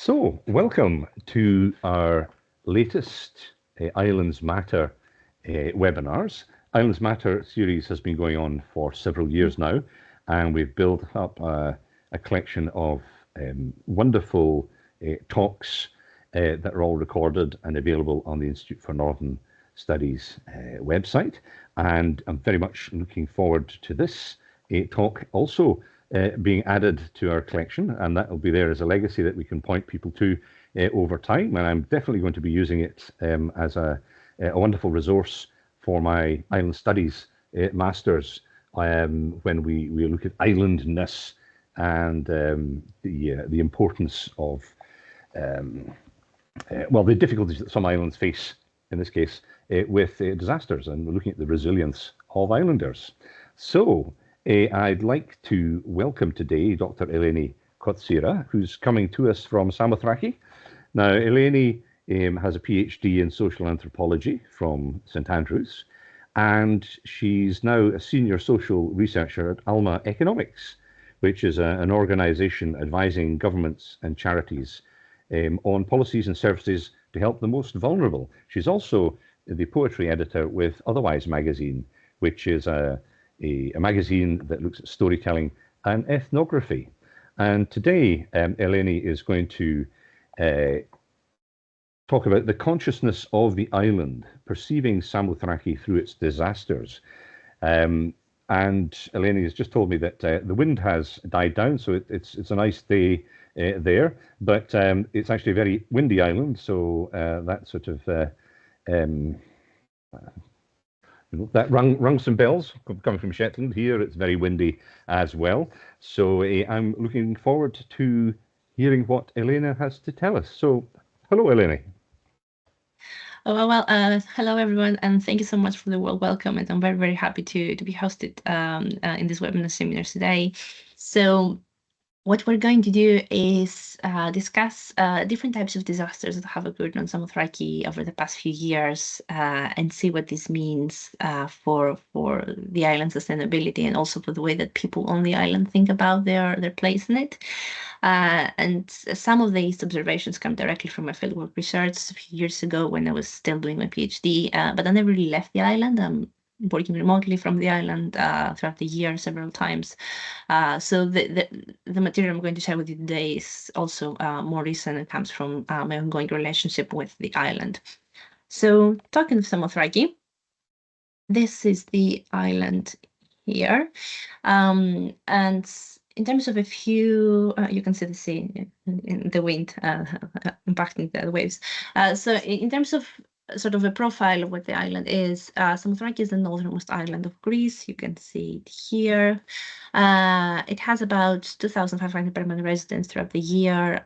So, welcome to our latest Islands Matter webinars. Islands Matter series has been going on for several years now, and we've built up a collection of wonderful talks that are all recorded and available on the Institute for Northern Studies website. And I'm very much looking forward to this talk also being added to our collection, and that will be there as a legacy that we can point people to over time. And I'm definitely going to be using it as a wonderful resource for my island studies masters when we look at islandness and the importance of the difficulties that some islands face, in this case, with disasters, and we're looking at the resilience of islanders. So I'd like to welcome today Dr. Eleni Kotsira, who's coming to us from Samothraki. Now, Eleni has a PhD in social anthropology from St Andrews, and she's now a senior social researcher at Alma Economics, which is an organization advising governments and charities on policies and services to help the most vulnerable. She's also the poetry editor with Otherwise magazine, which is a magazine that looks at storytelling and ethnography. And today, Eleni is going to talk about the consciousness of the island, perceiving Samothraki through its disasters. And Eleni has just told me that the wind has died down, so it's a nice day there, but it's actually a very windy island, so that sort of that rung some bells coming from Shetland. Here it's very windy as well. So I'm looking forward to hearing what Elena has to tell us. So hello, Eleni. Hello everyone, and thank you so much for the warm welcome. And I'm very, very happy to be hosted in this webinar seminar today. So what we're going to do is discuss different types of disasters that have occurred on Samothraki over the past few years and see what this means for the island sustainability and also for the way that people on the island think about their place in it. And some of these observations come directly from my fieldwork research a few years ago when I was still doing my PhD, but I never really left the island. Working remotely from the island throughout the year several times. So the material I'm going to share with you today is also more recent and comes from my ongoing relationship with the island. So talking of Samothraki, this is the island here. And in terms of a few, you can see the sea in the wind impacting the waves. So in terms of sort of a profile of what the island is, Samothraki is the northernmost island of Greece. You can see it here. It has about 2,500 permanent residents throughout the year.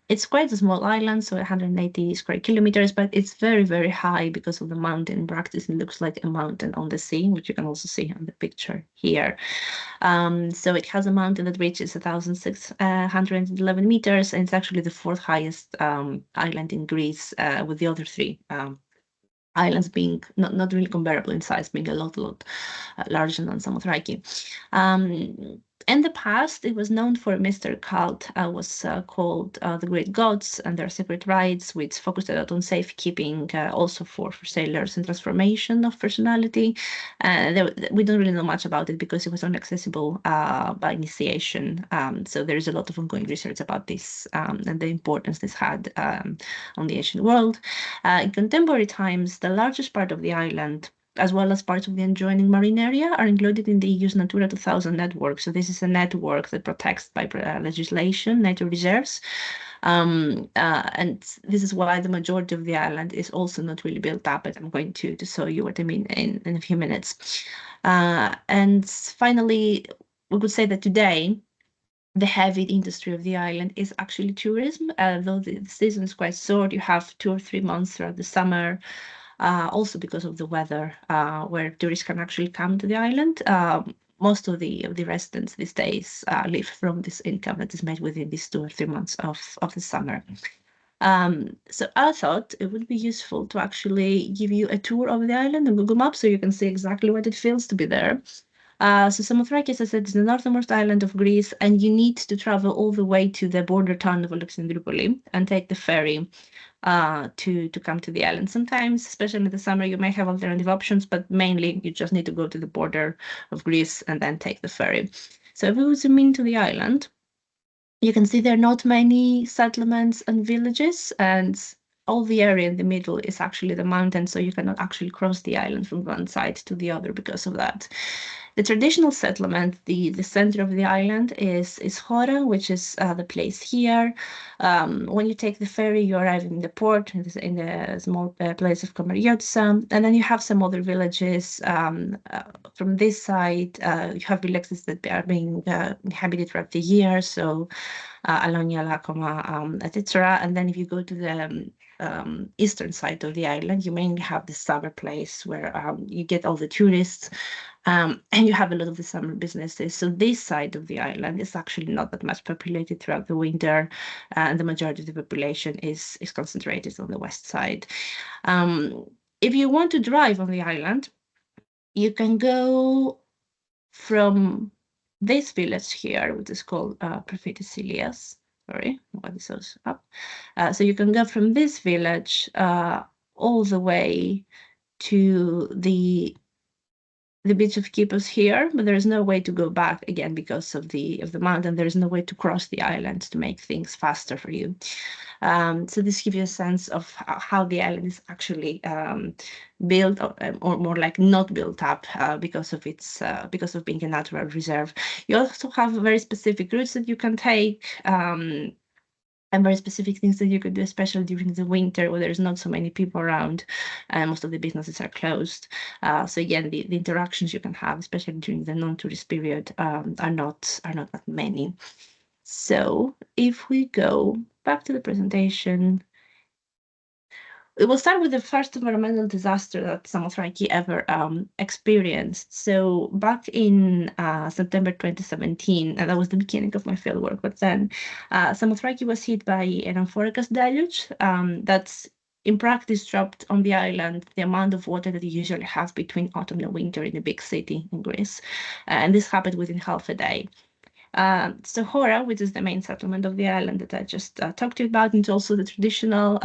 It's quite a small island, so 180 square kilometers, but it's very, very high because of the mountain. In practice, it looks like a mountain on the sea, which you can also see on the picture here. So it has a mountain that reaches 1,611 meters, and it's actually the fourth highest island in Greece, with the other three islands being not really comparable in size, being a lot larger than Samothraki. In the past, it was known for a mystery cult, was called the Great Gods and their secret rites, which focused a lot on safekeeping, also for sailors and transformation of personality. We don't really know much about it because it was only accessible by initiation. So there is a lot of ongoing research about this and the importance this had on the ancient world. In contemporary times, the largest part of the island, as well as parts of the adjoining marine area, are included in the EU's Natura 2000 network. So this is a network that protects by legislation nature reserves. And this is why the majority of the island is also not really built up, but I'm going to show you what I mean in a few minutes. And finally, we could say that today, the heavy industry of the island is actually tourism. Though the season is quite short, you have 2 or 3 months throughout the summer, also because of the weather, where tourists can actually come to the island. Most of the residents these days live from this income that is made within these 2 or 3 months of the summer. So I thought it would be useful to actually give you a tour of the island on Google Maps so you can see exactly what it feels to be there. So Samothraki, as I said, is the northernmost island of Greece, and you need to travel all the way to the border town of Alexandroupoli and take the ferry to come to the island. Sometimes, especially in the summer, you may have alternative options, but mainly you just need to go to the border of Greece and then take the ferry. So if we zoom into the island, you can see there are not many settlements and villages, and all the area in the middle is actually the mountain, so you cannot actually cross the island from one side to the other because of that. The traditional settlement, the center of the island is Hora, which is the place here. When you take the ferry, you arrive in the port, in the small place of Komariossa, and then you have some other villages. From this side, you have villages that are being inhabited throughout the year, so Alonia, Lakoma, etc. And then if you go to the eastern side of the island, you mainly have the summer place where you get all the tourists, and you have a lot of the summer businesses. So this side of the island is actually not that much populated throughout the winter, and the majority of the population is concentrated on the west side. If you want to drive on the island, you can go from this village here, which is called Prophetis Ilias. Sorry, what is those up? So you can go from this village all the way to the beach of Kipos here, but there is no way to go back again because of the mountain. There is no way to cross the island to make things faster for you. So this gives you a sense of how the island is actually built, or more like not built up because of its because of being a natural reserve. You also have very specific routes that you can take. And very specific things that you could do, especially during the winter where there's not so many people around and most of the businesses are closed. So again, the interactions you can have, especially during the non-tourist period, are not that many. So if we go back to the presentation, we will start with the first environmental disaster that Samothraki ever experienced. So back in September 2017, and that was the beginning of my fieldwork, but then Samothraki was hit by an amphoragas deluge that's in practice dropped on the island the amount of water that you usually have between autumn and winter in a big city in Greece. And this happened within half a day. So Hora, which is the main settlement of the island that I just talked to you about, and it's also the traditional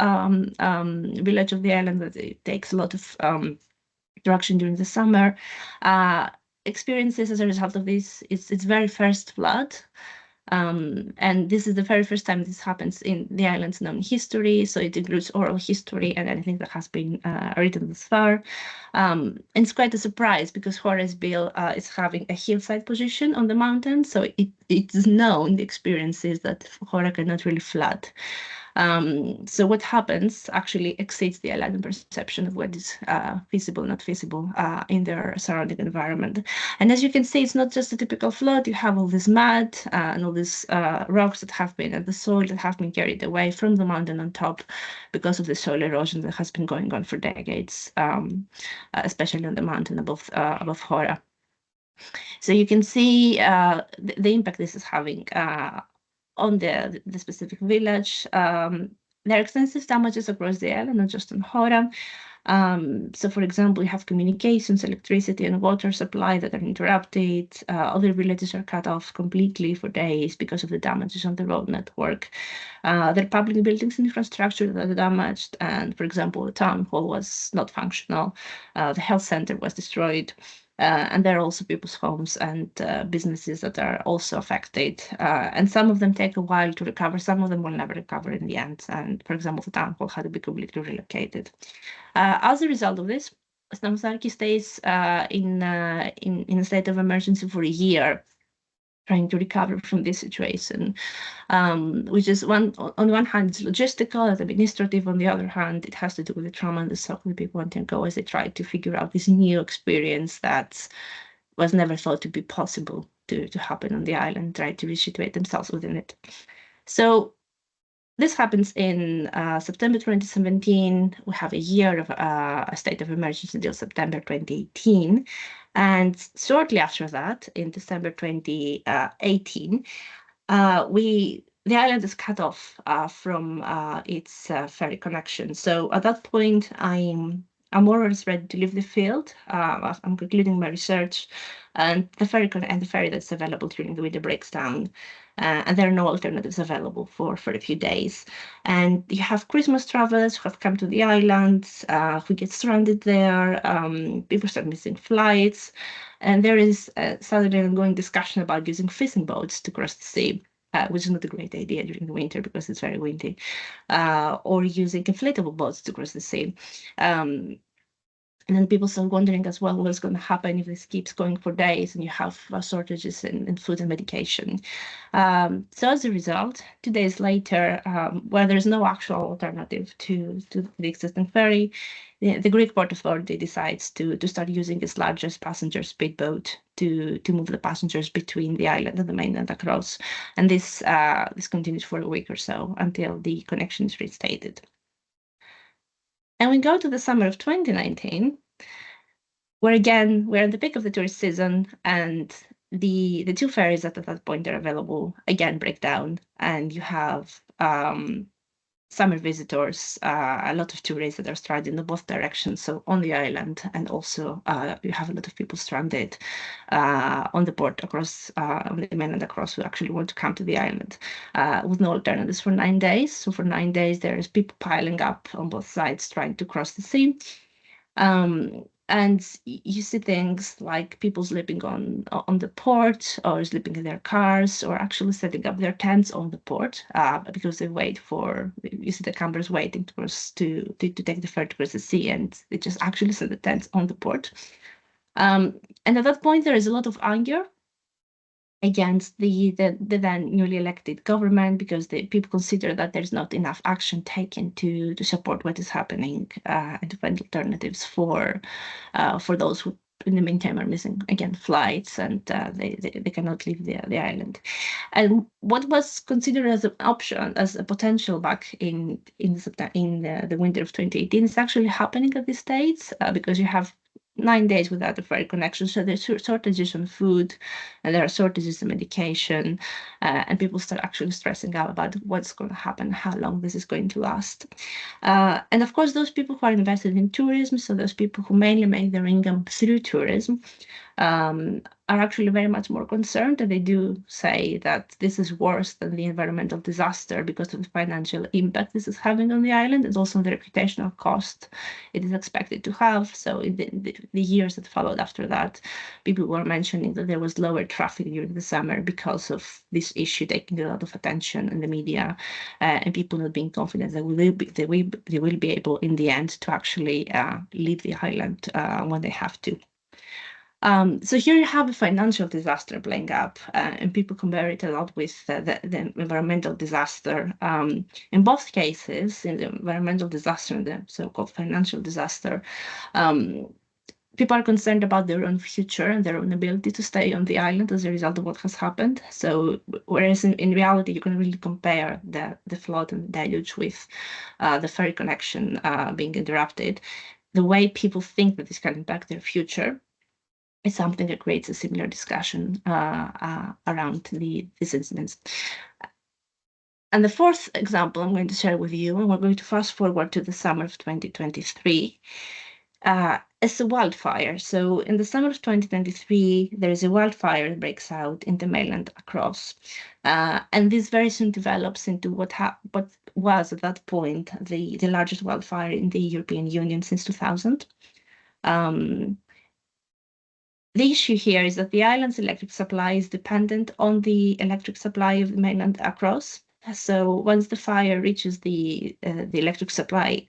village of the island that it takes a lot of interaction during the summer, experiences as a result of this its very first flood. And this is the very first time this happens in the island's known history, so it includes oral history and anything that has been written thus far. And it's quite a surprise because Horace Bill is having a hillside position on the mountain, so it's known, the experience is that Hora cannot really flood. So what happens actually exceeds the island perception of what is feasible, not feasible in their surrounding environment. And as you can see, it's not just a typical flood. You have all this mud and all these rocks that have been, and the soil that have been carried away from the mountain on top because of the soil erosion that has been going on for decades, especially on the mountain above Hora. So you can see the impact this is having on the specific village. There are extensive damages across the island, not just on Hora. So, for example, you have communications, electricity, and water supply that are interrupted. Other villages are cut off completely for days because of the damages on the road network. There are public buildings and infrastructure that are damaged, and, for example, the town hall was not functional. The health center was destroyed. And there are also people's homes and businesses that are also affected. And some of them take a while to recover. Some of them will never recover in the end. And for example, the town hall had to be completely relocated. As a result of this, Samothraki stays in a state of emergency for a year, trying to recover from this situation, which is on one hand, it's logistical, it's administrative. On the other hand, it has to do with the trauma and the shock that people undergo as they try to figure out this new experience that was never thought to be possible to happen on the island, try to resituate themselves within it. So this happens in September 2017. We have a year of a state of emergency until September 2018. And shortly after that, in December 2018, the island is cut off from its ferry connection. So at that point, I'm I'm more or less ready to leave the field. I'm concluding my research, and the ferry that's available during the winter breaks down, and there are no alternatives available for a few days. And you have Christmas travelers who have come to the islands, who get stranded there. People start missing flights, and there is suddenly an ongoing discussion about using fishing boats to cross the sea. Which is not a great idea during the winter because it's very windy, or using inflatable boats to cross the sea. And then people start wondering as well what's going to happen if this keeps going for days and you have shortages in food and medication. So as a result, 2 days later, where there's no actual alternative to the existing ferry, the Greek Port Authority decides to start using its largest passenger speedboat to move the passengers between the island and the mainland across. And this continues for a week or so until the connection is reinstated. And we go to the summer of 2019, where again, we're at the peak of the tourist season, and the two ferries that at that point are available again break down, and you have summer visitors, a lot of tourists that are stranded in both directions, so on the island, and also you have a lot of people stranded on the port across, on the mainland across, who actually want to come to the island with no alternatives for 9 days. So for 9 days, there's people piling up on both sides trying to cross the sea. And you see things like people sleeping on the port, or sleeping in their cars, or actually setting up their tents on the port because they wait for, you see the campers waiting to take the ferry to cross the sea, and they just actually set the tents on the port. And at that point, there is a lot of anger against the then newly elected government, because the people consider that there's not enough action taken to support what is happening and to find alternatives for those who in the meantime are missing again flights, and they cannot leave the island. And what was considered as an option, as a potential back in the winter of 2018, is actually happening at this stage because you have 9 days without a ferry connection. So there's shortages on food, and there are shortages in medication, and people start actually stressing out about what's going to happen, how long this is going to last. And of course, those people who are invested in tourism, so those people who mainly make their income through tourism, are actually very much more concerned, and they do say that this is worse than the environmental disaster because of the financial impact this is having on the island, and also the reputational cost it is expected to have. So in the years that followed after that, people were mentioning that there was lower traffic during the summer because of this issue taking a lot of attention in the media, and people not being confident that they will be able in the end to actually leave the island when they have to. So here you have a financial disaster playing up, and people compare it a lot with the environmental disaster. In both cases, in the environmental disaster and the so-called financial disaster, people are concerned about their own future and their own ability to stay on the island as a result of what has happened. So whereas in reality, you can really compare the flood and the deluge with the ferry connection being interrupted, the way people think that this can impact their future is something that creates a similar discussion around these incidents. And the fourth example I'm going to share with you, and we're going to fast forward to the summer of 2023, is a wildfire. So in the summer of 2023, there is a wildfire that breaks out in the mainland across. And this very soon develops into what was at that point the largest wildfire in the European Union since 2000. The issue here is that the island's electric supply is dependent on the electric supply of the mainland across. So once the fire reaches the electric supply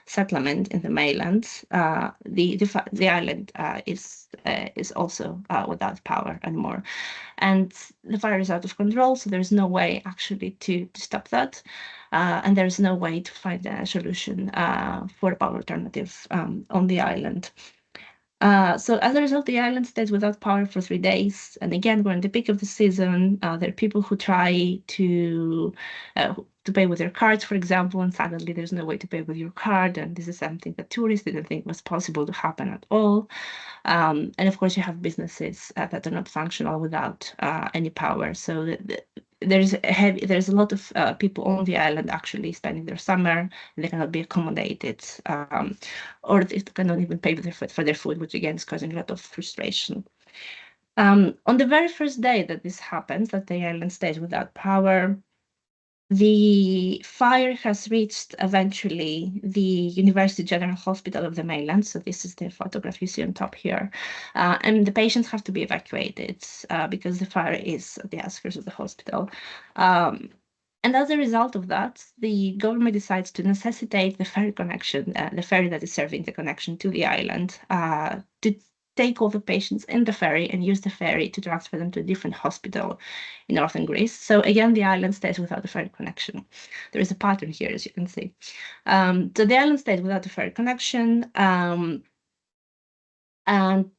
settlement in the mainland, the island is also without power anymore, and the fire is out of control. So there's no way actually to stop that, and there's no way to find a solution for a power alternative on the island. So as a result, the island stays without power for 3 days. And again, we're in the peak of the season. There are people who try to pay with their cards, for example, and suddenly there's no way to pay with your card. And this is something that tourists didn't think was possible to happen at all. And of course, you have businesses that are not functional without any power. So there's a lot of people on the island actually spending their summer, and they cannot be accommodated, or they cannot even pay for their food, which again is causing a lot of frustration. On the very first day that this happens, that the island stays without power, the fire has reached eventually the University General Hospital of the mainland. So this is the photograph you see on top here. And the patients have to be evacuated because the fire is at the outskirts of the hospital. And as a result of that, the government decides to necessitate the ferry connection, the ferry that is serving the connection to the island, to take all the patients in the ferry and use the ferry to transfer them to a different hospital in northern Greece. So again, the island stays without a ferry connection. There is a pattern here, as you can see. So the island stays without a ferry connection. And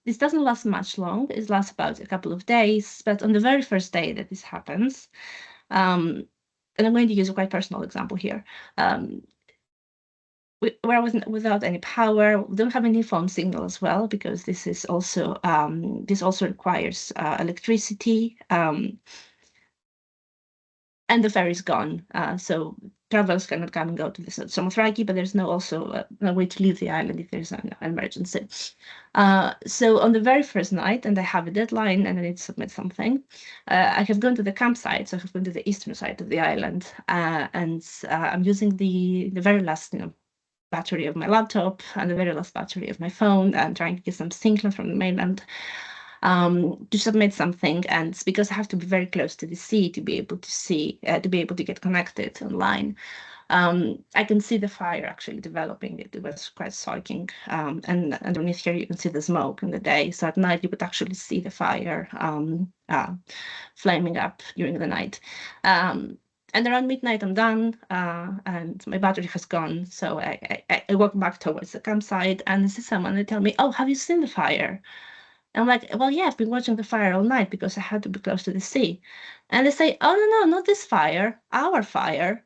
this doesn't last much long. It lasts about a couple of days. But on the very first day that this happens, and I'm going to use a quite personal example here. Where without any power, we don't have any phone signal as well, because this is also this also requires electricity, and the ferry is gone. So travelers cannot come and go to the Samothraki, but there's no way to leave the island if there's an emergency. So on the very first night, and I have a deadline and I need to submit something, I have gone to the campsite. So I have gone to the eastern side of the island, and I'm using the very last, battery of my laptop and the very last battery of my phone, and trying to get some signal from the mainland to submit something. And because I have to be very close to the sea to be able to see, to be able to get connected online, I can see the fire actually developing. It was quite striking. And underneath here, you can see the smoke in the day. So at night, you could actually see the fire flaming up during the night. And around midnight, I'm done, and my battery has gone. So I walk back towards the campsite, and I see someone. They tell me, "Oh, have you seen the fire?" And I'm like, "Well, yeah, I've been watching the fire all night because I had to be close to the sea." And they say, "Oh, no, not this fire, our fire."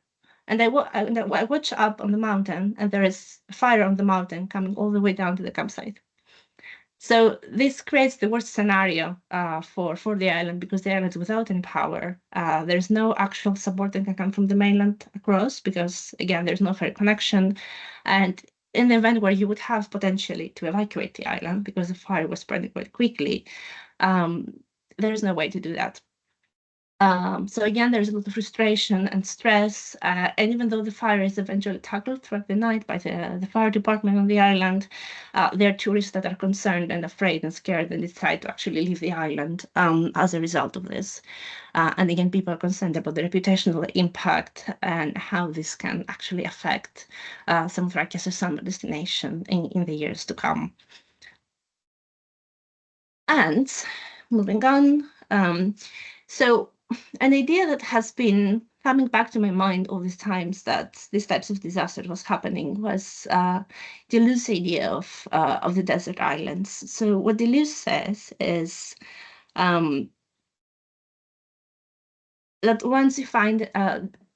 And I watch up on the mountain, and there is a fire on the mountain coming all the way down to the campsite. So this creates the worst scenario for the island, because the island is without any power. There's no actual support that can come from the mainland across, because again, there's no ferry connection. And in the event where you would have potentially to evacuate the island because the fire was spreading quite quickly, there's no way to do that. So again, there's a lot of frustration and stress, and even though the fire is eventually tackled throughout the night by the fire department on the island, there are tourists that are concerned and afraid and scared and decide to actually leave the island as a result of this. And again, people are concerned about the reputational impact and how this can actually affect Samothraki as a summer destination in the years to come. And moving on, so an idea that has been coming back to my mind all these times that these types of disasters was happening was Deleuze's idea of the desert islands. So what Deleuze says is that once you find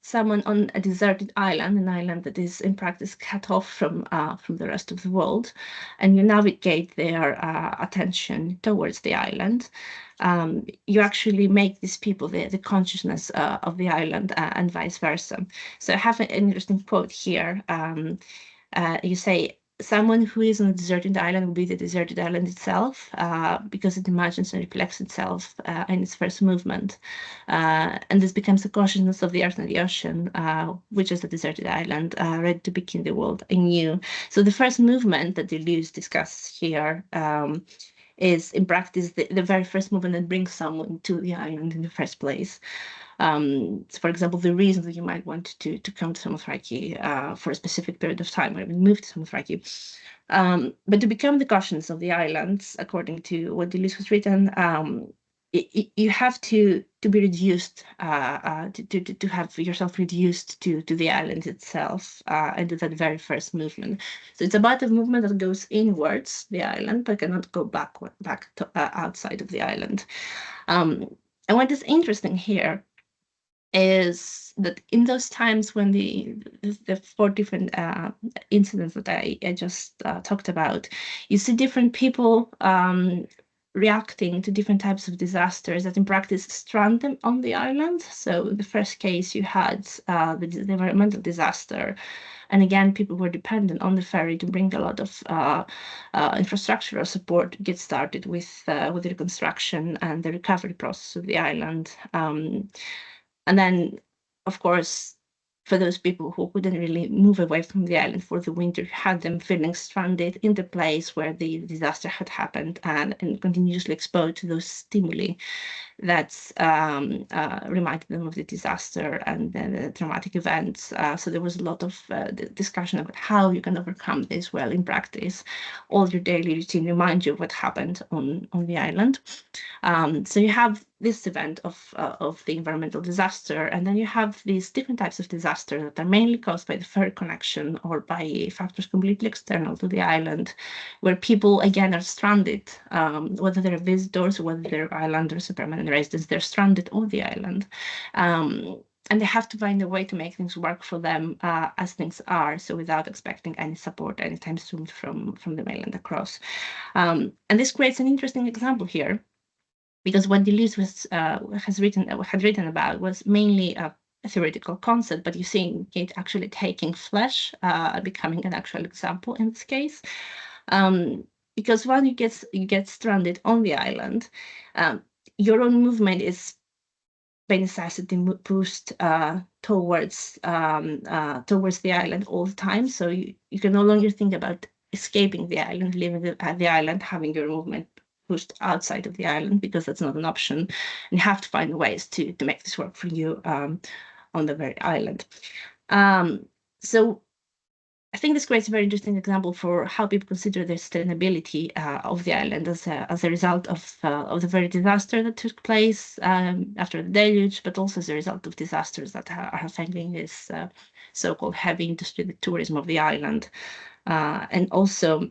someone on a deserted island, an island that is in practice cut off from the rest of the world, and you navigate their attention towards the island, you actually make these people the consciousness of the island, and vice versa. So I have an interesting quote here. You say, "Someone who is on a deserted island will be the deserted island itself, because it imagines and reflects itself in its first movement. And this becomes the consciousness of the earth and the ocean, which is the deserted island, ready to begin the world anew." So the first movement that Deleuze discusses here is in practice the very first movement that brings someone to the island in the first place. So for example, the reason that you might want to come to Samothraki for a specific period of time, or even move to Samothraki. But to become the consciousness of the islands, according to what Deleuze has written, you have to be reduced, to have yourself reduced to the island itself, and to that very first movement. So it's about a movement that goes inwards the island, but cannot go back to, outside of the island. And what is interesting here is that in those times when the four different incidents that I just talked about, you see different people reacting to different types of disasters that in practice strand them on the island. So the first case you had the environmental disaster. And again, people were dependent on the ferry to bring a lot of infrastructural support to get started with the reconstruction and the recovery process of the island. And then, of course, for those people who couldn't really move away from the island for the winter, had them feeling stranded in the place where the disaster had happened and continuously exposed to those stimuli that reminded them of the disaster and the traumatic events. So there was a lot of discussion about how you can overcome this well in practice. All your daily routine reminds you of what happened on the island. So you have this event of the environmental disaster, and then you have these different types of disaster that are mainly caused by the ferry connection or by factors completely external to the island, where people again are stranded, whether they're visitors or whether they're islanders or permanent residents, they're stranded on the island. And they have to find a way to make things work for them as things are, so without expecting any support anytime soon from the mainland across. And this creates an interesting example here, because what Deleuze had written about was mainly a theoretical concept, but you see it actually taking flesh, becoming an actual example in this case. Because when you get stranded on the island, your own movement is by necessity pushed towards the island all the time. So you can no longer think about escaping the island, leaving the island, having your movement pushed outside of the island, because that's not an option. And you have to find ways to make this work for you on the very island. So I think this creates a very interesting example for how people consider the sustainability of the island as a result of the very disaster that took place after the deluge, but also as a result of disasters that are affecting this so-called heavy industry, the tourism of the island, and also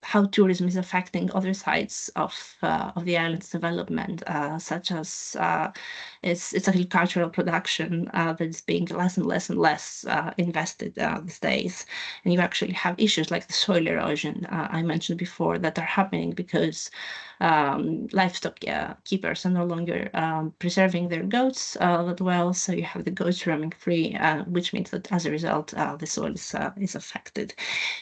how tourism is affecting other sides of the island's development, such as its agricultural production that is being less and less invested these days. And you actually have issues like the soil erosion I mentioned before that are happening because livestock keepers are no longer preserving their goats that well. So you have the goats roaming free, which means that as a result, the soil is affected.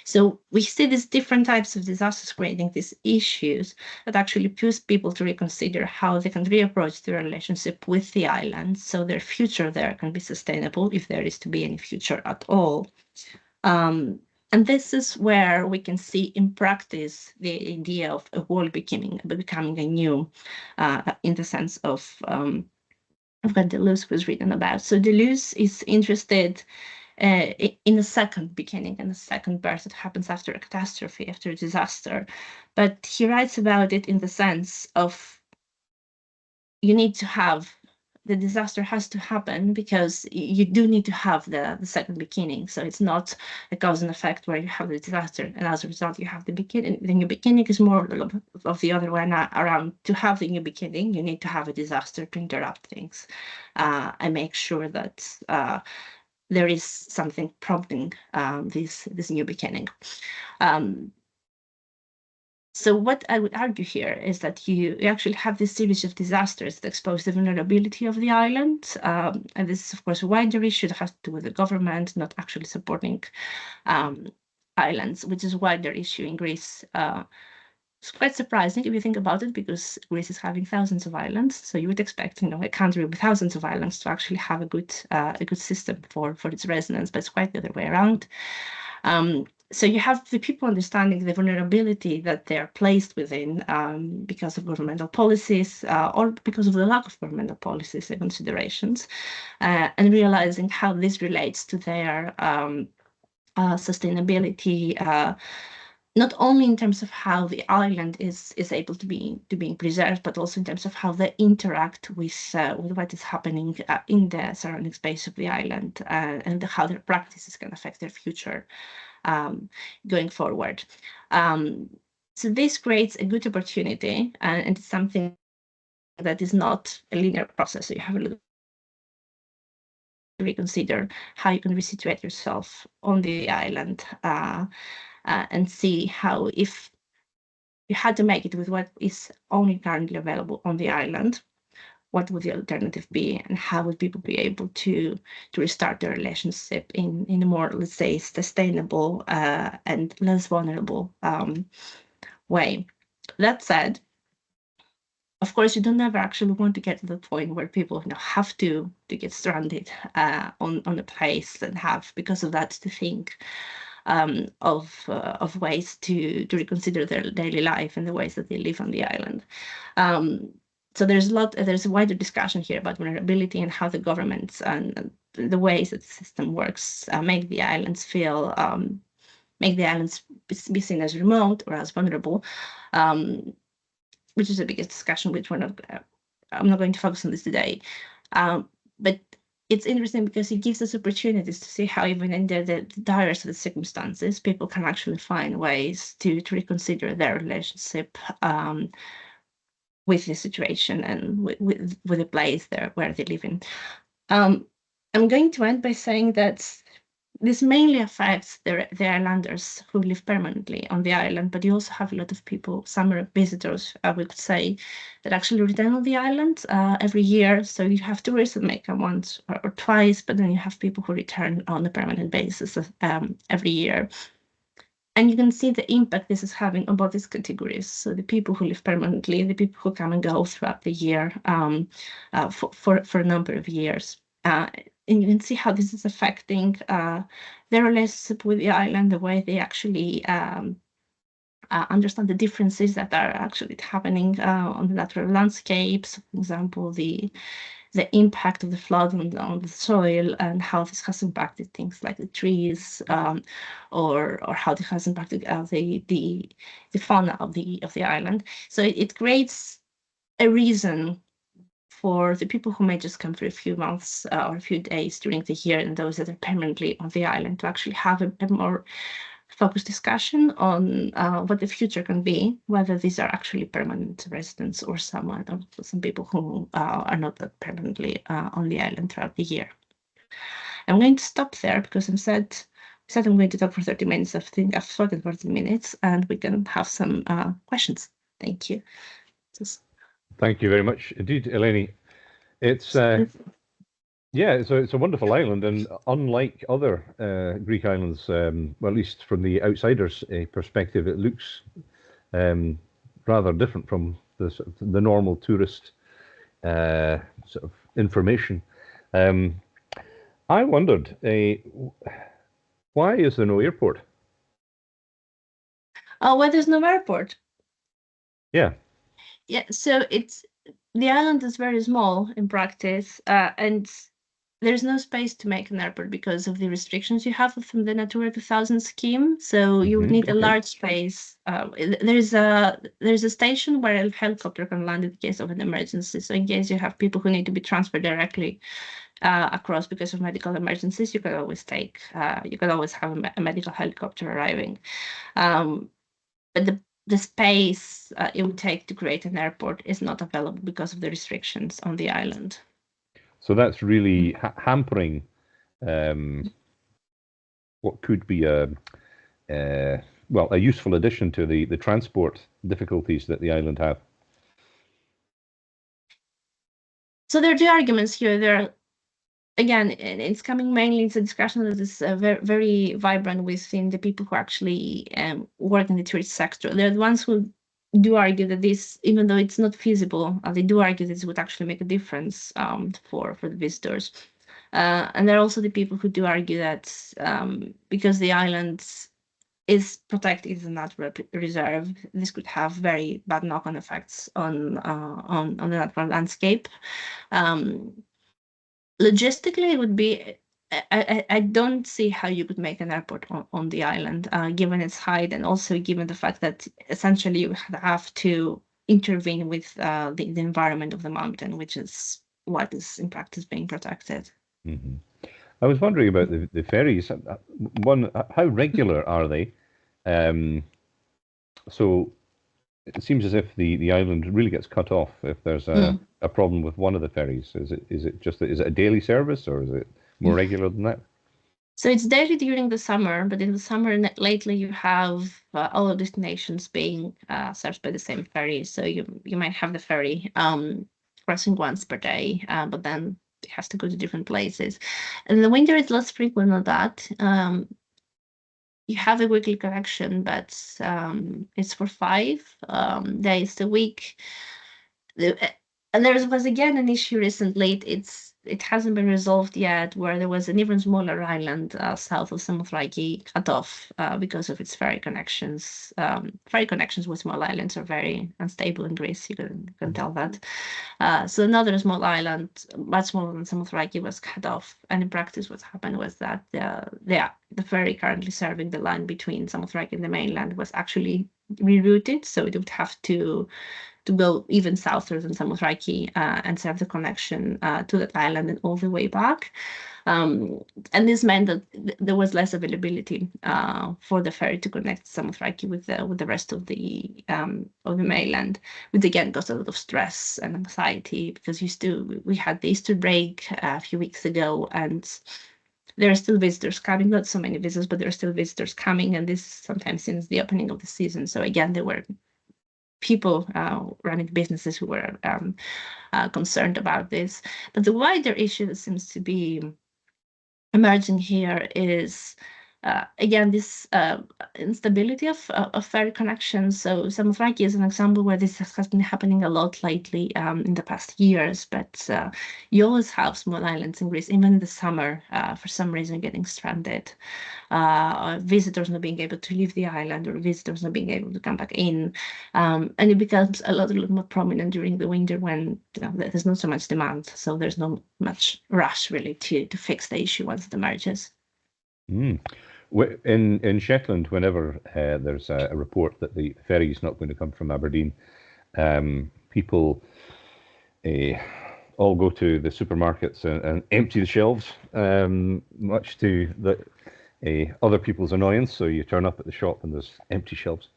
So we see these different types of disasters creating these issues that actually push people to reconsider how they can reapproach their relationship with the island, so their future there can be sustainable, if there is to be any future at all. And this is where we can see in practice the idea of a world becoming anew, in the sense of what Deleuze was written about. So Deleuze is interested in a second beginning and a second birth that happens after a catastrophe, after a disaster. But he writes about it in the sense of you need to have, the disaster has to happen because you do need to have the second beginning. So it's not a cause and effect where you have the disaster and as a result you have the beginning. The new beginning is more of the other way around. To have the new beginning, you need to have a disaster to interrupt things and make sure that there is something prompting this new beginning. So what I would argue here is that you actually have this series of disasters that expose the vulnerability of the island. And this is, of course, a wider issue that has to do with the government not actually supporting islands, which is a wider issue in Greece. It's quite surprising if you think about it, because Greece is having thousands of islands. So you would expect, a country with thousands of islands to actually have a good system for its residents, but it's quite the other way around. So you have the people understanding the vulnerability that they're placed within because of governmental policies or because of the lack of governmental policies and considerations, and realizing how this relates to their sustainability, not only in terms of how the island is able to be preserved, but also in terms of how they interact with what is happening in the surrounding space of the island, and how their practices can affect their future going forward. So this creates a good opportunity, and it's something that is not a linear process. So you have to reconsider how you can resituate yourself on the island and see how, if you had to make it with what is only currently available on the island, what would the alternative be, and how would people be able to restart their relationship in a more, let's say, sustainable and less vulnerable way. That said, of course, you don't ever actually want to get to the point where people have to get stranded on a place and have, because of that, to think of ways to reconsider their daily life and the ways that they live on the island. So there's a wider discussion here about vulnerability and how the governments and the ways that the system works make the islands be seen as remote or as vulnerable, which is the biggest discussion, which I'm not going to focus on this today. But it's interesting because it gives us opportunities to see how even in the direst of the circumstances, people can actually find ways to reconsider their relationship with the situation and with the place where they live in. I'm going to end by saying that this mainly affects the islanders who live permanently on the island, but you also have a lot of people, summer visitors, I would say, that actually return on the island every year. So you have tourists that may come once or twice, but then you have people who return on a permanent basis every year. And you can see the impact this is having on both these categories. So the people who live permanently, the people who come and go throughout the year for a number of years. And you can see how this is affecting their relationship with the island, the way they actually understand the differences that are actually happening on the natural landscapes. For example, the impact of the flood on the soil and how this has impacted things like the trees, or how this has impacted the fauna of the island. So it creates a reason for the people who may just come for a few months or a few days during the year, and those that are permanently on the island, to actually have a more focused discussion on what the future can be, whether these are actually permanent residents or some people who are not that permanently on the island throughout the year. I'm going to stop there because I said I'm going to talk for 30 minutes. I think I've spoken for 30 minutes, and we can have some questions. Thank you. Thank you very much indeed, Eleni. It's it's a wonderful island, and unlike other Greek islands, well, at least from the outsider's perspective, it looks rather different from the normal tourist sort of information. I wondered, why is there no airport? Oh, why there's no airport? Yeah. Yeah, so the island is very small in practice, and there's no space to make an airport because of the restrictions you have from the Natura 2000 scheme. So you would need a large space. There's a station where a helicopter can land in case of an emergency. So in case you have people who need to be transferred directly across because of medical emergencies, you can always have a medical helicopter arriving. But the space it would take to create an airport is not available because of the restrictions on the island. So that's really hampering what could be a useful addition to the transport difficulties that the island have. So there are two arguments here. Again, it's coming mainly, it's a discussion that is very, very vibrant within the people who actually work in the tourist sector. They're the ones who do argue that this, even though it's not feasible, they do argue this would actually make a difference for the visitors. And there are also the people who do argue that because the island is protected as a natural reserve, this could have very bad knock-on effects on the natural landscape. Logistically, it would be. I don't see how you could make an airport on the island, given its height, and also given the fact that essentially you have to intervene with the environment of the mountain, which is what is in practice being protected. Mm-hmm. I was wondering about the ferries. How regular are they? So it seems as if the island really gets cut off if there's a problem with one of the ferries. Is it a daily service, or is it more regular than that? So it's daily during the summer, but in the summer lately you have all of destinations being served by the same ferry. So you might have the ferry crossing once per day, but then it has to go to different places. And in the winter it's less frequent than that. You have a weekly connection, but it's for 5 days a week. And there was again an issue recently. It hasn't been resolved yet, where there was an even smaller island south of Samothraki cut off because of its ferry connections. Ferry connections with small islands are very unstable in Greece. You can tell that. So another small island, much smaller than Samothraki, was cut off. And in practice, what happened was that the ferry currently serving the line between Samothraki and the mainland was actually rerouted, so it would have to go even souther than Samothraki and serve the connection to that island and all the way back. And this meant that there was less availability for the ferry to connect Samothraki with the rest of the mainland, which again caused a lot of stress and anxiety, because we had the Easter break a few weeks ago, and there are still visitors coming, not so many visitors, but there are still visitors coming, and this sometimes since the opening of the season. So again, there were people running businesses who were concerned about this. But the wider issue that seems to be emerging here is, again, this instability of ferry connections. So Samothraki is an example where this has been happening a lot lately in the past years, but you always have small islands in Greece, even in the summer, for some reason getting stranded. Visitors not being able to leave the island, or visitors not being able to come back in. And it becomes a lot more prominent during the winter when there's not so much demand. So there's not much rush really to fix the issue once it emerges. Mm. In Shetland, whenever there's a report that the ferry is not going to come from Aberdeen, people all go to the supermarkets and empty the shelves, much to other people's annoyance. So you turn up at the shop and there's empty shelves.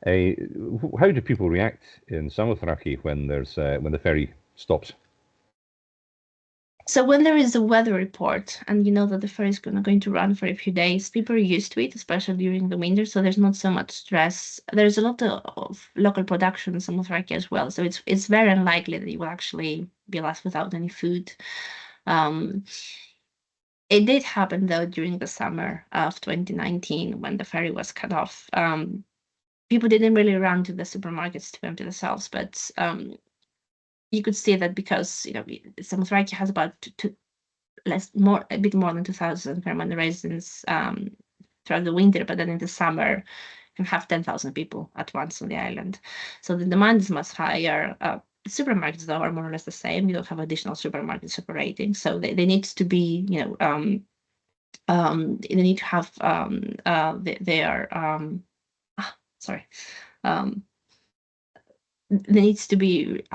How do people react in Samothraki when the ferry stops? So when there is a weather report and you know that the ferry is going to run for a few days, people are used to it, especially during the winter. So there's not so much stress. There's a lot of local production in Samothraki as well. So it's very unlikely that you will actually be left without any food. It did happen though during the summer of 2019 when the ferry was cut off. People didn't really run to the supermarkets to empty the shelves, but you could see that because Samothraki has about a bit more than 2,000 permanent residents throughout the winter, but then in the summer you can have 10,000 people at once on the island. So the demand is much higher. The supermarkets though are more or less the same. You don't have additional supermarkets operating, so they need to be they need to have there needs to be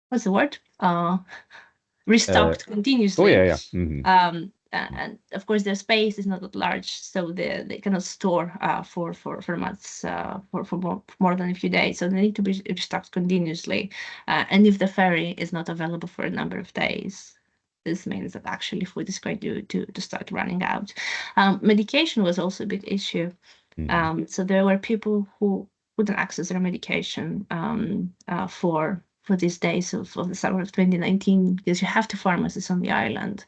what's the word? Restocked continuously. Oh yeah. Mm-hmm. And of course, their space is not that large, so they cannot store for months, for more than a few days. So they need to be restocked continuously. And if the ferry is not available for a number of days, this means that actually food is going to start running out. Medication was also a big issue. Mm-hmm. So there were people who couldn't access their medication for these days of the summer of 2019, because you have 2 pharmacies on the island.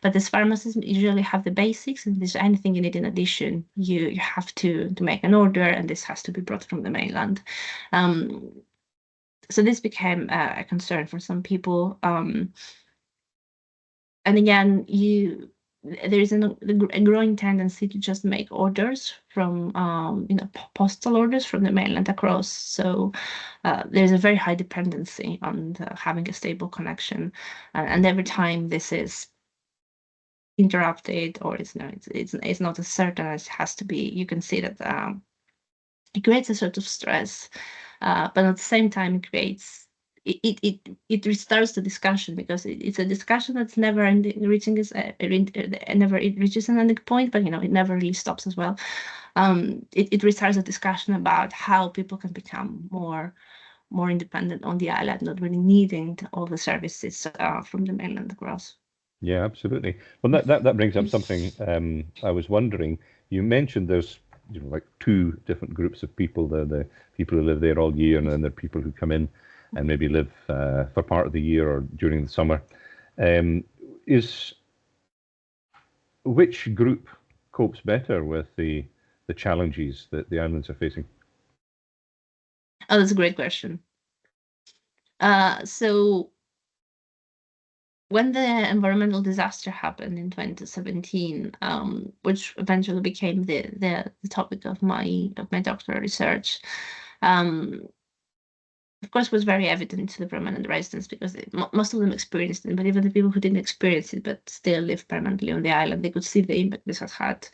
But these pharmacies usually have the basics, and if there's anything you need in addition, you have to make an order, and this has to be brought from the mainland. So this became a concern for some people. And again, there is a growing tendency to just make orders from postal orders from the mainland across. So there's a very high dependency on having a stable connection, and every time this is interrupted or it's not as certain as it has to be, you can see that it creates a sort of stress, but at the same time it restarts the discussion, because it's a discussion that's never reaches an ending point, but it never really stops as well. It restarts a discussion about how people can become more independent on the island, not really needing all the services from the mainland across. Yeah, absolutely. Well, that brings up something I was wondering. You mentioned there's like two different groups of people. The people who live there all year, and then there are people who come in and maybe live for part of the year or during the summer. Um, is which group copes better with the challenges that the islands are facing? Oh, that's a great question. So when the environmental disaster happened in 2017, which eventually became the topic of my doctoral research, of course, was very evident to the permanent residents because most of them experienced it, but even the people who didn't experience it but still live permanently on the island, they could see the impact this has had.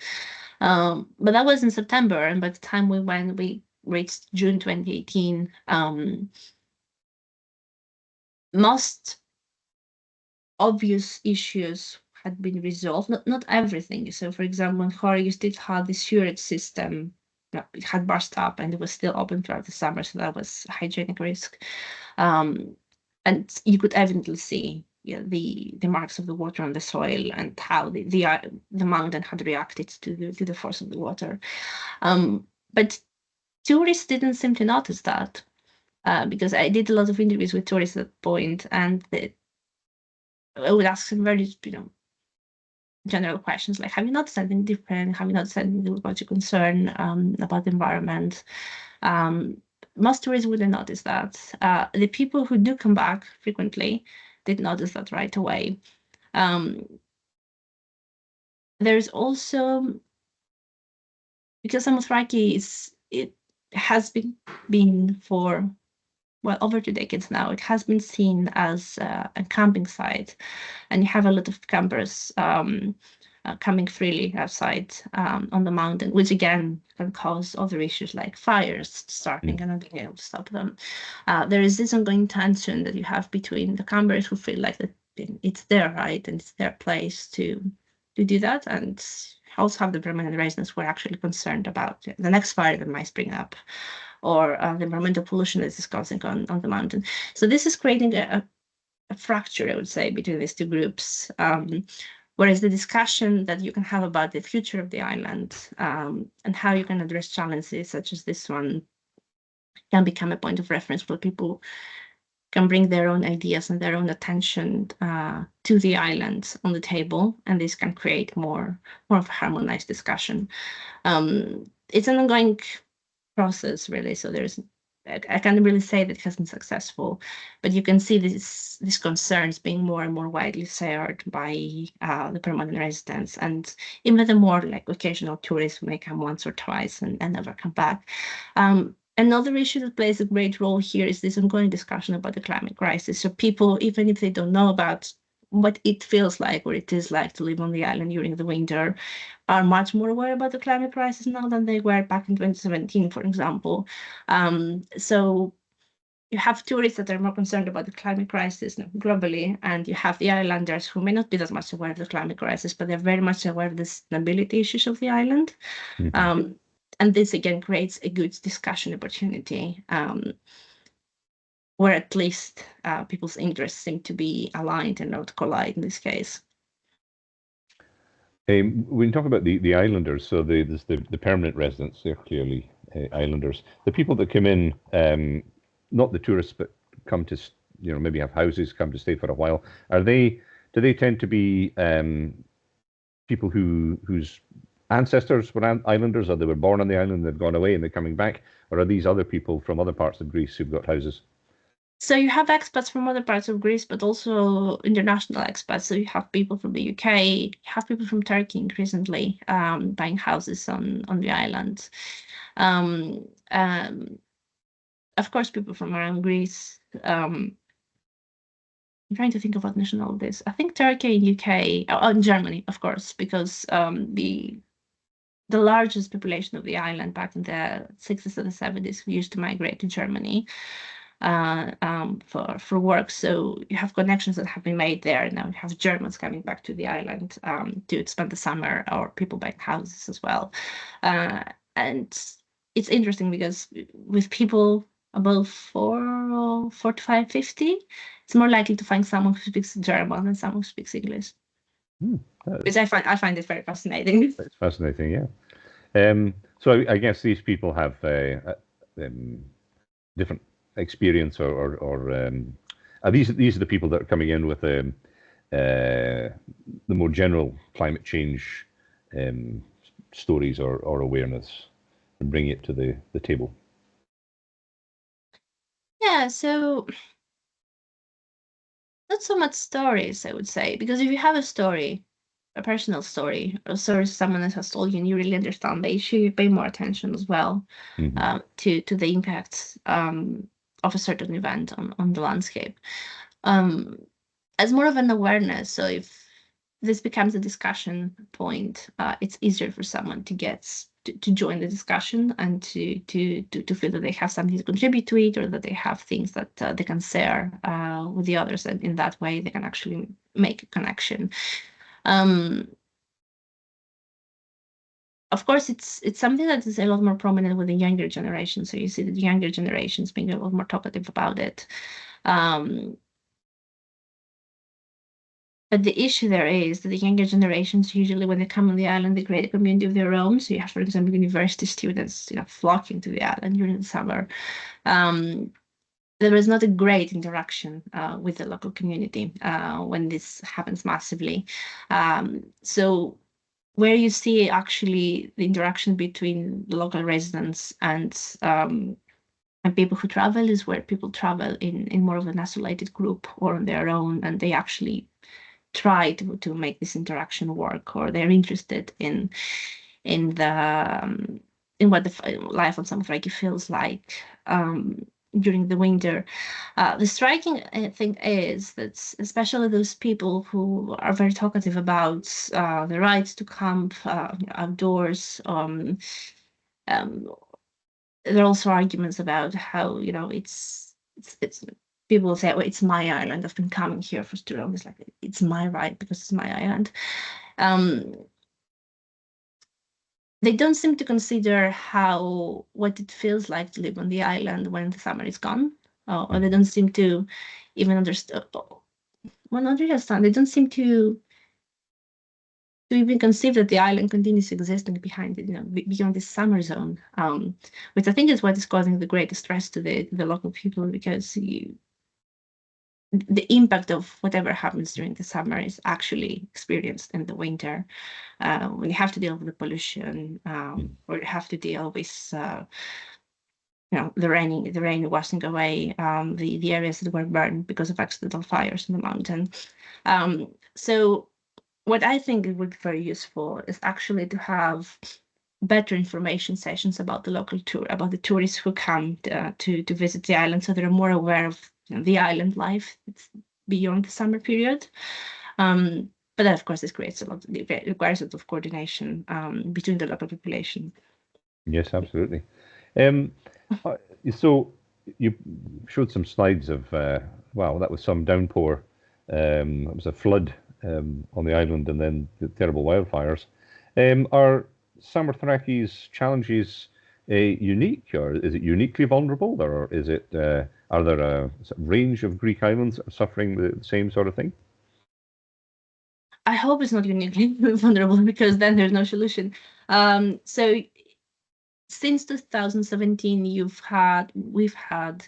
But that was in September, and by the time we reached June 2018, most obvious issues had been resolved. Not everything. So, for example, in Horrocks did have the sewage system. It had burst up and it was still open throughout the summer, so that was a hygienic risk. And you could evidently see the marks of the water on the soil and how the mountain had reacted to the force of the water. But tourists didn't seem to notice that because I did a lot of interviews with tourists at that point, and I would ask them very, general questions like, have you noticed anything different? Have you noticed anything about your concern about the environment? Most tourists wouldn't notice that. The people who do come back frequently did notice that right away. There's also, because Samothraki it has been for over 2 decades now, it has been seen as a camping site, and you have a lot of campers coming freely outside on the mountain, which again can cause other issues like fires starting and not being able to stop them. There is this ongoing tension that you have between the campers who feel like that it's their right and it's their place to do that, and also have the permanent residents who are actually concerned about the next fire that might spring up, or the environmental pollution that is causing on the mountain. So this is creating a fracture, I would say, between these two groups. Whereas the discussion that you can have about the future of the island and how you can address challenges such as this one can become a point of reference where people can bring their own ideas and their own attention to the island on the table, and this can create more of a harmonized discussion. It's an ongoing process, really. So I can't really say that it has been successful, but you can see these concerns being more and more widely shared by the permanent residents, and even the more like occasional tourists who may come once or twice and never come back. Another issue that plays a great role here is this ongoing discussion about the climate crisis. So people, even if they don't know about what it feels like or it is like to live on the island during the winter, are much more aware about the climate crisis now than they were back in 2017, for example. So you have tourists that are more concerned about the climate crisis globally, and you have the islanders who may not be that much aware of the climate crisis, but they're very much aware of the sustainability issues of the island. And this again creates a good discussion opportunity where at least people's interests seem to be aligned and not collide in this case. When you talk about the islanders, so the permanent residents, they're clearly islanders. The people that come in, not the tourists, but come to maybe have houses, come to stay for a while. Do they tend to be people whose ancestors were islanders, or they were born on the island, they've gone away and they're coming back, or are these other people from other parts of Greece who've got houses? So you have expats from other parts of Greece, but also international expats. So you have people from the UK, you have people from Turkey increasingly buying houses on the island. Of course, people from around Greece. I'm trying to think of what nationalities. I think Turkey and UK, and Germany, of course, because the largest population of the island back in the 60s and the 70s used to migrate to Germany for work. So you have connections that have been made there. Now you have Germans coming back to the island to spend the summer, or people buying houses as well. And it's interesting because with people above 45, 50, it's more likely to find someone who speaks German than someone who speaks English. which I find it very fascinating. It's fascinating, yeah. So I guess these people have different experience, these are the people that are coming in with the more general climate change stories or awareness and bring it to the table. Yeah, so not so much stories, I would say, because if you have a story, a personal story, or a story someone else has told you, and you really understand the issue, you pay more attention as well to the impacts of a certain event on the landscape. As more of an awareness, so if this becomes a discussion point, it's easier for someone to join the discussion and to feel that they have something to contribute to it, or that they have things that they can share with the others, and in that way they can actually make a connection. Of course, it's something that is a lot more prominent with the younger generation. So you see the younger generations being a lot more talkative about it. But the issue there is that the younger generations, usually when they come on the island, they create a community of their own. So you have, for example, university students, flocking to the island during the summer. There is not a great interaction with the local community when this happens massively. So where you see actually the interaction between the local residents and people who travel is where people travel in more of an isolated group or on their own, and they actually try to make this interaction work, or they're interested in what the life on Samothraki feels like during the winter. The striking thing is that especially those people who are very talkative about the right to camp outdoors, there are also arguments about how it's people say, well, it's my island, I've been coming here for too long. It's like, it's my right because it's my island. They don't seem to consider what it feels like to live on the island when the summer is gone, or they don't seem to even understand. Well, not really understand. They don't seem to even conceive that the island continues existing behind it, beyond this summer zone, which I think is what is causing the greatest stress to the local people, because the impact of whatever happens during the summer is actually experienced in the winter, when you have to deal with the pollution, or you have to deal with the rain washing away the areas that were burned because of accidental fires in the mountain. So what I think it would be very useful is actually to have better information sessions about the local about the tourists who come to visit the island, so they're more aware of the island life. It's beyond the summer period. But that, of course, this requires a lot of coordination between the local population. Yes, absolutely. So you showed some slides of, wow, that was some downpour. It was a flood on the island, and then the terrible wildfires. Are Samothraki's challenges unique, or is it uniquely vulnerable, or is it? Are there a range of Greek islands that are suffering the same sort of thing? I hope it's not uniquely vulnerable, because then there's no solution. So since 2017, we've had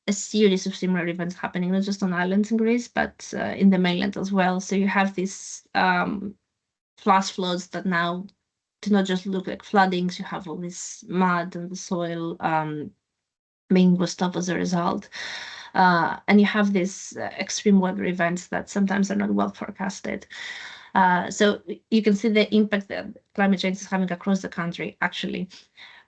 a series of similar events happening, not just on islands in Greece, but in the mainland as well. So you have these flash floods that now do not just look like floodings. You have all this mud and the soil being washed up as a result. And you have these extreme weather events that sometimes are not well forecasted. So you can see the impact that climate change is having across the country, actually.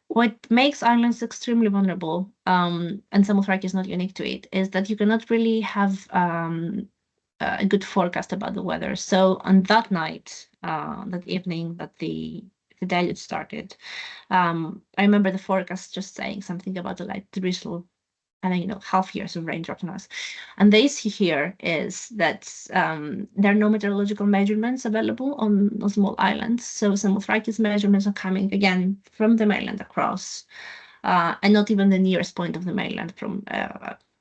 What makes islands extremely vulnerable, and Samothraki is not unique to it, is that you cannot really have a good forecast about the weather. So on that night, that evening that the deluge started, I remember the forecast just saying something about the light drizzle, and half years of rain dropping on us. And the issue here is that there are no meteorological measurements available on small islands. So Samothraki's measurements are coming again from the mainland across, and not even the nearest point of the mainland, from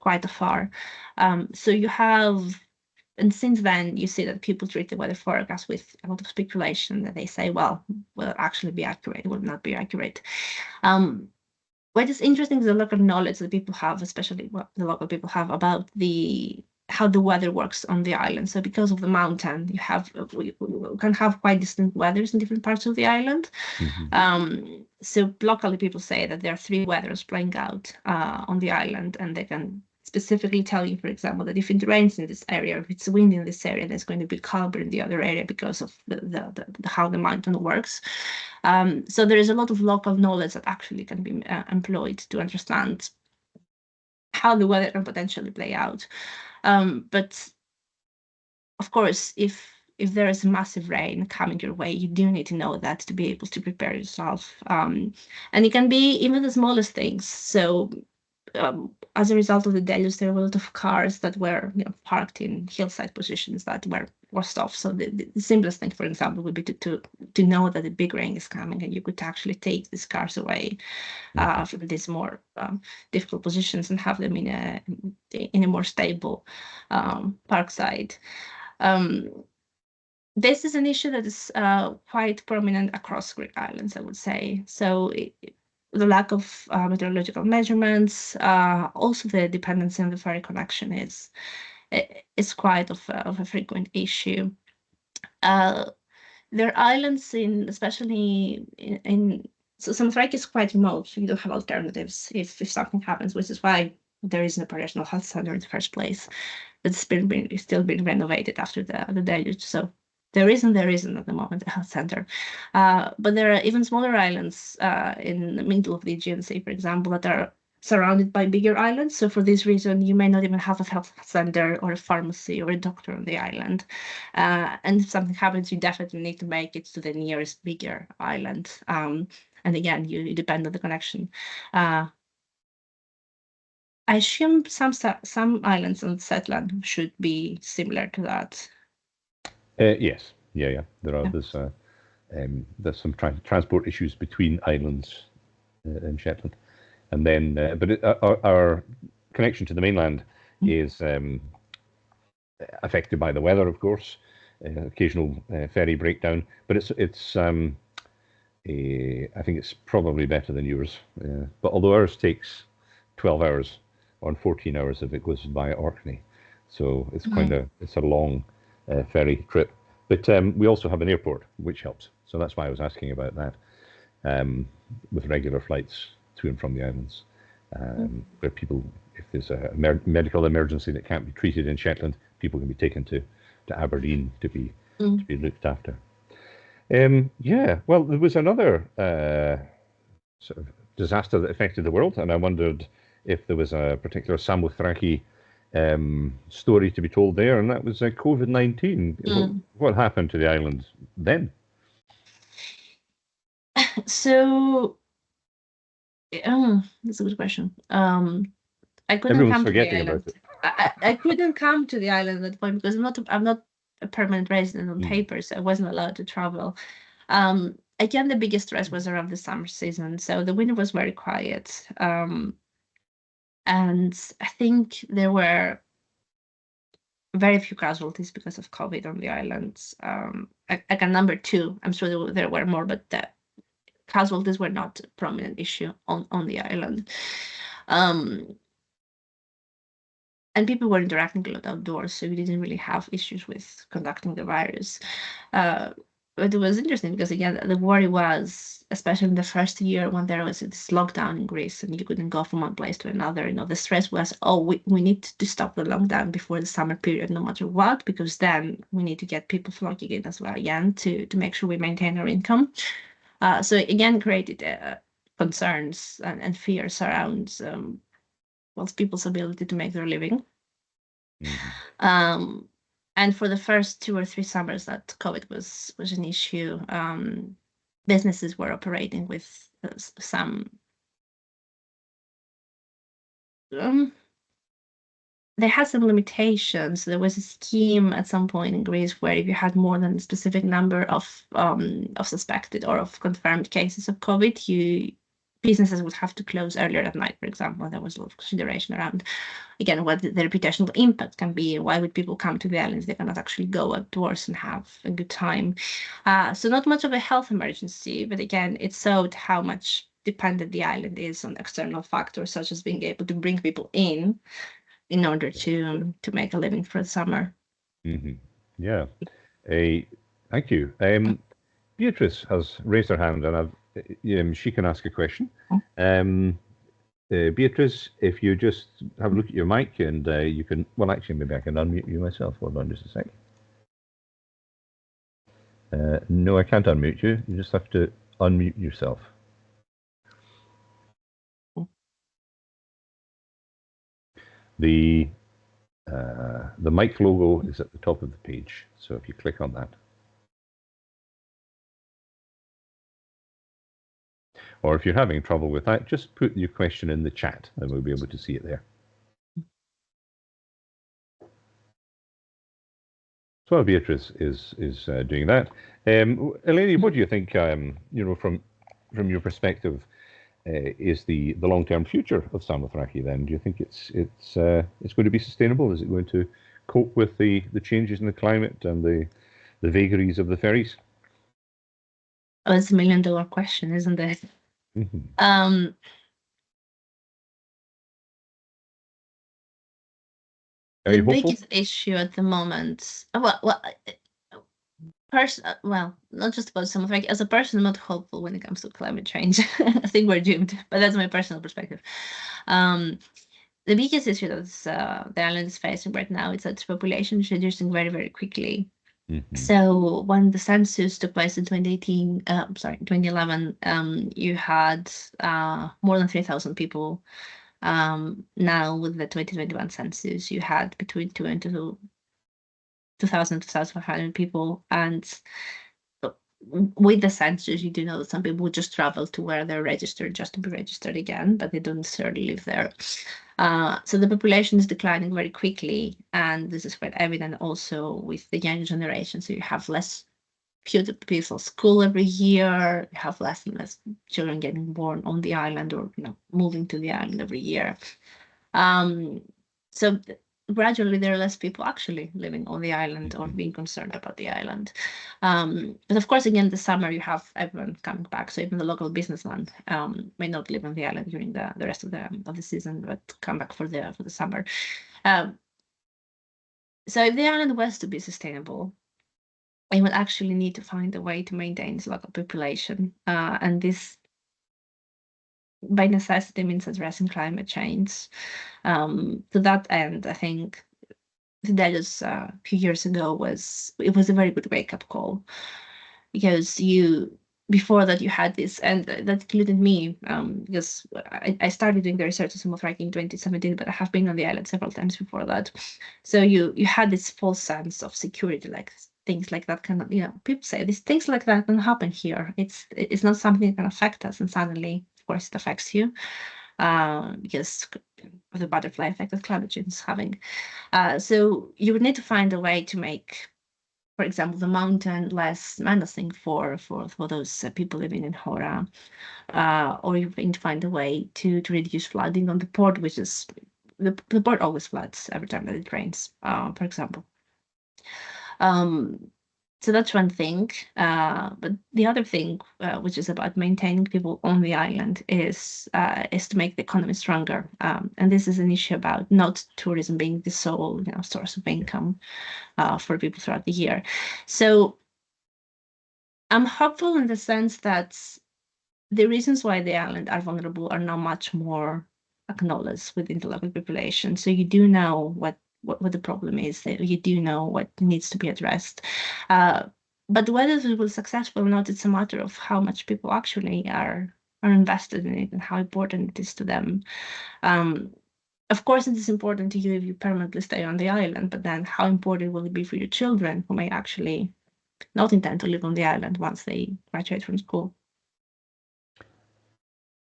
quite afar. So you have and since then, you see that people treat the weather forecast with a lot of speculation, that they say, well, will it actually be accurate, will it not be accurate. What is interesting is the local knowledge that people have, especially what the local people have about how the weather works on the island. So because of the mountain, we can have quite distinct weathers in different parts of the island. So locally, people say that there are 3 weathers playing out on the island, and they can specifically tell you, for example, that if it rains in this area, if it's windy in this area, there's going to be calmer in the other area because of how the mountain works. So there is a lot of local knowledge that actually can be employed to understand how the weather can potentially play out. But of course, if there is massive rain coming your way, you do need to know that to be able to prepare yourself. And it can be even the smallest things. So as a result of the deluge, there were a lot of cars that were parked in hillside positions that were washed off. So the simplest thing, for example, would be to know that a big rain is coming, and you could actually take these cars away from these more difficult positions and have them in a more stable park side. This is an issue that is quite prominent across Greek islands, I would say. So the lack of meteorological measurements, also the dependency on the ferry connection is quite of a frequent issue. There are islands especially in so Samothraki is quite remote, so you don't have alternatives if something happens, which is why there is an operational health center in the first place. It's still being renovated after the deluge. So there isn't at the moment a health center. But there are even smaller islands in the middle of the Aegean Sea, for example, that are surrounded by bigger islands. So for this reason, you may not even have a health center or a pharmacy or a doctor on the island. And if something happens, you definitely need to make it to the nearest bigger island. And again, you depend on the connection. I assume some islands on Shetland should be similar to that. Yes, yeah. There's some transport issues between islands in Shetland, and then but our connection to the mainland is affected by the weather, of course. Occasional ferry breakdown, but it's I think it's probably better than yours. But although ours takes 12 hours or 14 hours if it goes via Orkney, so it's it's a long ferry trip. But we also have an airport, which helps. So that's why I was asking about that, with regular flights to and from the islands, where people, if there's a medical emergency that can't be treated in Shetland, people can be taken to Aberdeen to be looked after. Well, there was another sort of disaster that affected the world, and I wondered if there was a particular Samothraki story to be told there, and that was COVID-19. What happened to the island then? So, that's a good question. I couldn't Everyone's come to the forgetting island. about it. I couldn't come to the island at that point because I'm not a permanent resident on paper, so I wasn't allowed to travel. Again, the biggest stress was around the summer season, so the winter was very quiet. And I think there were very few casualties because of COVID on the islands. I can number 2. I'm sure there were more, but the casualties were not a prominent issue on the island. And people were interacting a lot outdoors, so we didn't really have issues with conducting the virus. But it was interesting because, again, the worry was, especially in the first year when there was this lockdown in Greece and you couldn't go from one place to another, the stress was, we need to stop the lockdown before the summer period, no matter what, because then we need to get people flocking in as well again to make sure we maintain our income. So again, created concerns and fears around people's ability to make their living. And for the first 2 or 3 summers that COVID was an issue, businesses were operating with some. They had some limitations. There was a scheme at some point in Greece where if you had more than a specific number of suspected or of confirmed cases of COVID, businesses would have to close earlier at night, for example. There was a lot of consideration around, again, what the reputational impact can be. Why would people come to the islands? They cannot actually go outdoors and have a good time. So not much of a health emergency, but again, it showed how much dependent the island is on external factors, such as being able to bring people in order to make a living for the summer. Mm-hmm. Yeah. Thank you. Beatrice has raised her hand, and she can ask a question. Beatrice, if you just have a look at your mic, and you can. Well, actually, maybe I can unmute you myself. Hold on just a sec. No, I can't unmute you. You just have to unmute yourself. The mic logo is at the top of the page, so if you click on that. Or if you're having trouble with that, just put your question in the chat and we'll be able to see it there. So while Beatrice is doing that, Eleni, what do you think? From your perspective, is the long-term future of Samothraki? Then, do you think it's going to be sustainable? Is it going to cope with the changes in the climate and the vagaries of the ferries? Oh, it's $1 million question, isn't it? Mm-hmm. The biggest issue at the moment, not just about Samothraki. As a person, I'm not hopeful when it comes to climate change. I think we're doomed, but that's my personal perspective. The biggest issue that the island is facing right now is that its population is reducing very, very quickly. Mm-hmm. So when the census took place in 2011, you had more than 3,000 people. Now with the 2021 census, you had between 2,000 to 2,500 people, and with the census, you do know that some people would just travel to where they're registered just to be registered again, but they don't necessarily live there. So the population is declining very quickly, and this is quite evident also with the young generation. So you have less pupils of school every year, you have less and less children getting born on the island or moving to the island every year. So gradually there are less people actually living on the island or being concerned about the island. But of course, again, this summer you have everyone coming back. So even the local businessman may not live on the island during the rest of the season, but come back for the summer. So if the island was to be sustainable, it would actually need to find a way to maintain its local population. And this by necessity means addressing climate change. To that end, I think the Deleuze a few years ago was a very good wake-up call, because before that you had this, and that included me, because I started doing the research on Samothraki in 2017, but I have been on the island several times before that. So you had this false sense of security, like things like that cannot, people say these things like that can happen here. It's not something that can affect us, and suddenly, of course, it affects you, because of the butterfly effect that climate change is having. So you would need to find a way to make, for example, the mountain less menacing for those people living in Hora, or you need to find a way to reduce flooding on the port, which is the port always floods every time that it rains, for example. So that's one thing. But the other thing, which is about maintaining people on the island, is to make the economy stronger. And this is an issue about not tourism being the sole source of income for people throughout the year. So I'm hopeful in the sense that the reasons why the island are vulnerable are now much more acknowledged within the local population. So you do know what the problem is. You do know what needs to be addressed. But whether it will be successful or not, it's a matter of how much people actually are invested in it and how important it is to them. Of course, it is important to you if you permanently stay on the island, but then how important will it be for your children who may actually not intend to live on the island once they graduate from school?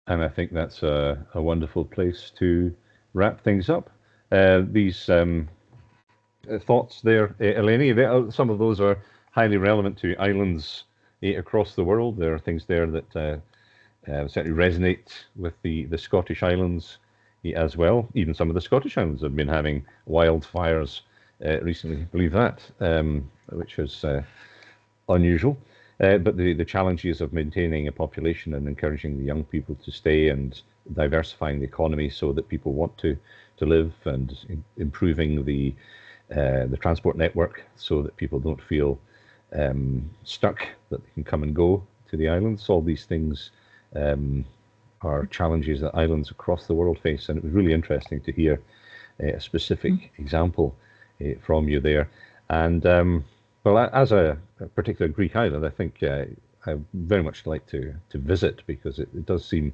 And I think that's a wonderful place to wrap things up. These thoughts there, Eleni, some of those are highly relevant to islands across the world. There are things there that certainly resonate with the Scottish Islands as well. Even some of the Scottish Islands have been having wildfires recently, believe that, which is unusual. But the challenges of maintaining a population and encouraging the young people to stay and diversifying the economy so that people want to live, and improving the transport network so that people don't feel stuck, that they can come and go to the islands. All these things are challenges that islands across the world face, and it was really interesting to hear a specific example from you there. And well, as a particular Greek island, I think I very much like to visit, because it does seem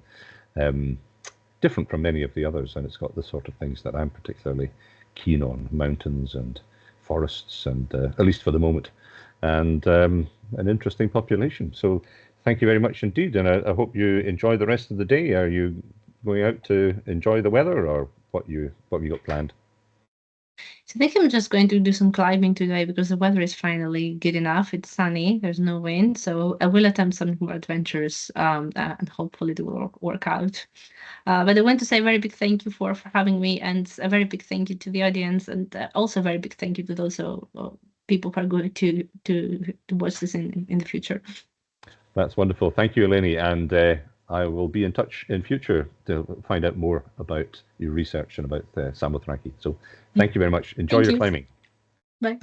different from many of the others, and it's got the sort of things that I'm particularly keen on: mountains and forests, and at least for the moment, and an interesting population. So thank you very much indeed, and I hope you enjoy the rest of the day. Are you going out to enjoy the weather, or what have you got planned? So I think I'm just going to do some climbing today, because the weather is finally good enough. It's sunny, there's no wind, so I will attempt some more adventures, and hopefully it will work out. But I want to say a very big thank you for having me, and a very big thank you to the audience, and also a very big thank you to those people who are going to watch this in the future. That's wonderful. Thank you, Eleni, and I will be in touch in future to find out more about your research and about Samothraki. So thank you very much. Enjoy your climbing. Bye.